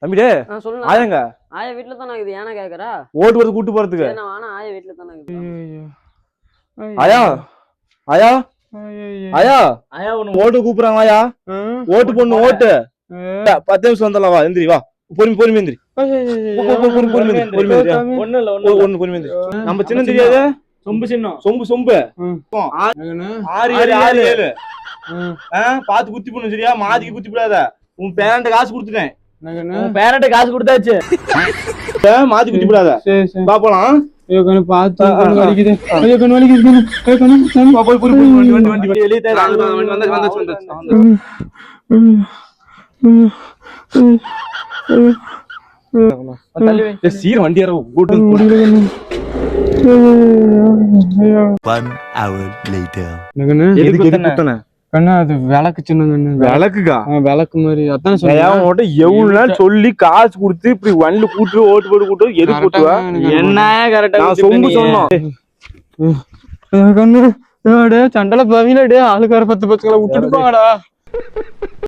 தம்பிடே சொல்லுங்க. ஆயங்க ஆயா வீட்டுல தானே இருக்குது. ஏன்னா கேக்குறா? ஓட்டு போறது கூட்டு போறதுக்கு. ஆனா ஆயா வீட்டுல தானே இருக்குது. ஆயா ஆயா ஆயா ஆயா ஒண்ணு ஓட்டு கூப்பிடுறாங்க. ஆயா ஓட்டு போடணும். ஓட்டு 10 நிமிஷம் வந்துடலாம். வா எந்திரி வா. பொறுமை எந்திரி. நம்ம சின்ன தெரியாது. சொம்பு பாத்து குத்தி போடணும். சரியா? மாதிக்கு குத்தி போடாத. உன் பேரண்ட காசு கொடுத்துட்டேன். பேரண்ட காசு கொடுத்தாச்சு. மாத்தி குத்தி போடாத. பாப்பலாம். சீர வண்டி அது விளக்கு சின்ன விளக்குக்கா விளக்கு மாதிரி அதான் எவ்வளவு நாள் சொல்லி காசு கொடுத்து இப்படி வண்டி கூட்டு ஓட்டு போட்டு கூட்டு எது கூட்டுவா என்ன கரெக்டா சொம்பு சொன்னோம். சண்டல பவியில ஆளுக்கார 10 பசங்களை விட்டுட்டு போங்கடா.